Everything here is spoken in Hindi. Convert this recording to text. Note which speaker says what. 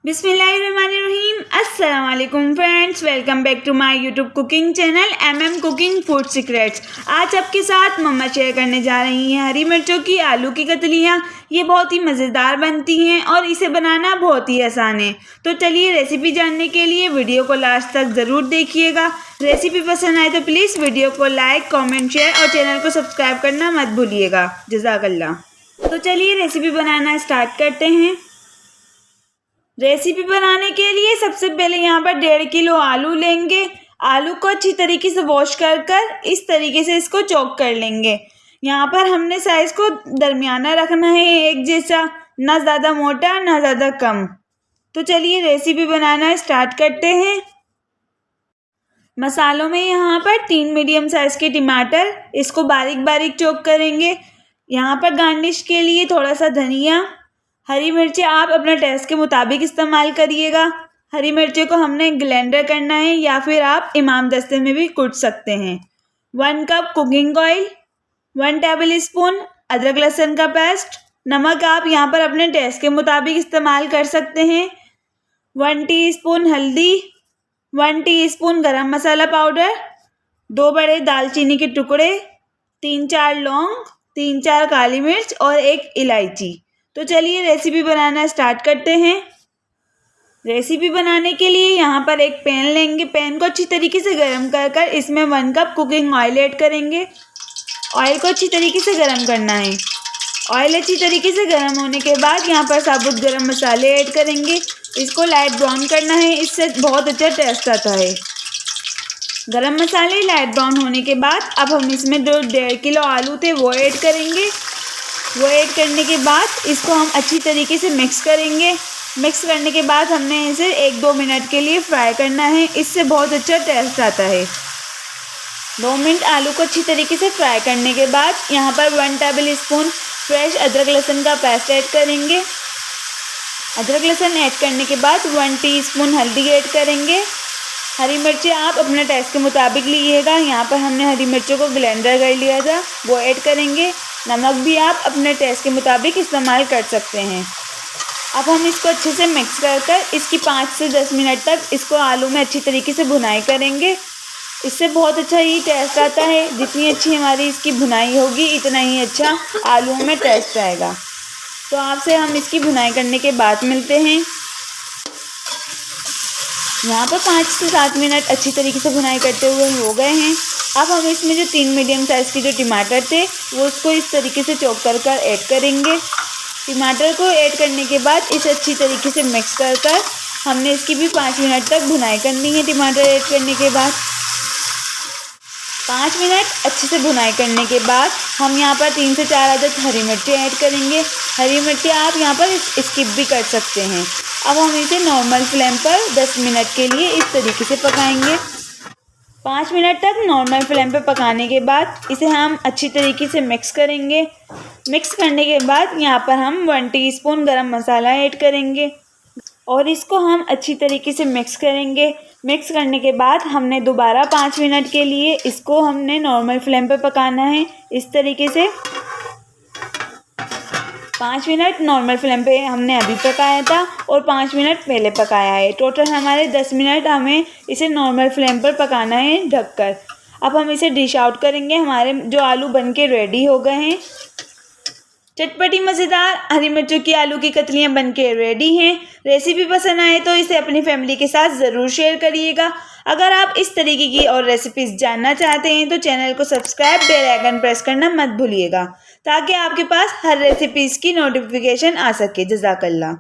Speaker 1: बिस्मिल्लाहिर्रहमानिर्रहीम। अस्सलाम वालेकुम friends, welcome back to my YouTube cooking channel MM cooking food secrets. आज आपके साथ मम्मा शेयर करने जा रही हैं हरी मिर्चों की आलू की कतलियाँ। ये बहुत ही मज़ेदार बनती हैं और इसे बनाना बहुत ही आसान है। तो चलिए रेसिपी जानने के लिए वीडियो को लास्ट तक ज़रूर देखिएगा। रेसिपी पसंद आए तो प्लीज़ वीडियो को लाइक, कॉमेंट, शेयर और चैनल को सब्सक्राइब करना मत भूलिएगा। जज़ाकल्लाह। तो चलिए रेसिपी बनाना स्टार्ट करते हैं। रेसिपी बनाने के लिए सबसे पहले यहाँ पर 1.5 किलो आलू लेंगे। आलू को अच्छी तरीके से वॉश कर इस तरीके से इसको चॉप कर लेंगे। यहाँ पर हमने साइज़ को दरमियाना रखना है, एक जैसा, ना ज़्यादा मोटा ना ज़्यादा कम। तो चलिए रेसिपी बनाना स्टार्ट करते हैं। मसालों में यहाँ पर 3 मीडियम साइज़ के टमाटर, इसको बारीक बारीक चॉप करेंगे। यहाँ पर गार्निश के लिए थोड़ा सा धनिया। हरी मिर्चें आप अपने टेस्ट के मुताबिक इस्तेमाल करिएगा। हरी मिर्चें को हमने ग्राइंडर करना है या फिर आप इमाम दस्ते में भी कूट सकते हैं। 1 cup cooking oil, 1 table spoon अदरक लहसुन का पेस्ट। नमक आप यहाँ पर अपने टेस्ट के मुताबिक इस्तेमाल कर सकते हैं। 1 टीस्पून हल्दी, 1 टीस्पून गरम मसाला पाउडर, 2 बड़े दालचीनी के टुकड़े, 3-4 लौंग, 3-4 काली मिर्च और 1 इलायची। तो चलिए रेसिपी बनाना स्टार्ट करते हैं। रेसिपी बनाने के लिए यहाँ पर एक पैन लेंगे। पैन को अच्छी तरीके से गर्म कर इसमें 1 कप कुकिंग ऑयल ऐड करेंगे। ऑयल को अच्छी तरीके से गर्म करना है। ऑयल अच्छी तरीके से गर्म होने के बाद यहाँ पर साबुत गरम मसाले ऐड करेंगे। इसको लाइट ब्राउन करना है, इससे बहुत अच्छा टेस्ट आता है। गरम मसाले लाइट ब्राउन होने के बाद अब हम इसमें जो 1.5 किलो आलू थे वो ऐड करेंगे। वो ऐड करने के बाद इसको हम अच्छी तरीके से मिक्स करेंगे। मिक्स करने के बाद हमने इसे 1-2 मिनट के लिए फ्राई करना है, इससे बहुत अच्छा टेस्ट आता है। 2 मिनट आलू को अच्छी तरीके से फ्राई करने के बाद यहाँ पर 1 टेबल स्पून फ्रेश अदरक लहसुन का पेस्ट ऐड करेंगे। अदरक लहसुन ऐड करने के बाद 1 टीस्पून हल्दी ऐड करेंगे। हरी मिर्चें आप अपने टेस्ट के मुताबिक लीजिएगा। यहाँ पर हमने हरी मिर्चों को ब्लेंडर कर लिया था, वो ऐड करेंगे। नमक भी आप अपने टेस्ट के मुताबिक इस्तेमाल कर सकते हैं। अब हम इसको अच्छे से मिक्स कर इसकी 5 से 10 मिनट तक इसको आलू में अच्छी तरीके से भुनाई करेंगे। इससे बहुत अच्छा ही टेस्ट आता है। जितनी अच्छी हमारी इसकी भुनाई होगी इतना ही अच्छा आलूओं में टेस्ट आएगा। तो आपसे हम इसकी भुनाई करने के बाद मिलते हैं। यहाँ पर 5 से 7 मिनट अच्छी तरीके से भुनाई करते हुए हो गए हैं। अब हम इसमें जो 3 मीडियम साइज़ के जो टमाटर थे वो उसको इस तरीके से चॉप कर ऐड करेंगे। टमाटर को ऐड करने के बाद इसे अच्छी तरीके से मिक्स कर हमने इसकी भी 5 मिनट तक भुनाई करनी है। टमाटर ऐड करने के बाद 5 मिनट अच्छे से भुनाई करने के बाद हम यहाँ पर 3 से 4 अदद हरी मिर्चें ऐड करेंगे। हरी मिर्चें आप यहाँ पर स्किप भी कर सकते हैं। अब हम इसे नॉर्मल फ्लेम पर 10 मिनट के लिए इस तरीके से पकाएंगे। 5 मिनट तक नॉर्मल फ्लेम पर पकाने के बाद इसे हम अच्छी तरीके से मिक्स करेंगे। मिक्स करने के बाद यहाँ पर हम 1 टीस्पून गरम मसाला ऐड करेंगे और इसको हम अच्छी तरीके से मिक्स करेंगे। मिक्स करने के बाद हमने दोबारा 5 मिनट के लिए इसको हमने नॉर्मल फ्लेम पर पकाना है। इस तरीके से 5 मिनट नॉर्मल फ्लेम पे हमने अभी पकाया था और 5 मिनट पहले पकाया है। टोटल हमारे 10 मिनट हमें इसे नॉर्मल फ्लेम पर पकाना है ढककर। अब हम इसे डिश आउट करेंगे। हमारे जो आलू बनके रेडी हो गए हैं। चटपटी मज़ेदार हरी मिर्चों की आलू की कतलियाँ बनके रेडी हैं। रेसिपी पसंद आए तो इसे अपनी फैमिली के साथ ज़रूर शेयर करिएगा। अगर आप इस तरीके की और रेसिपीज़ जानना चाहते हैं तो चैनल को सब्सक्राइब, बेल आइकन प्रेस करना मत भूलिएगा ताकि आपके पास हर रेसिपीज़ की नोटिफिकेशन आ सके। जज़ाकल्लाह।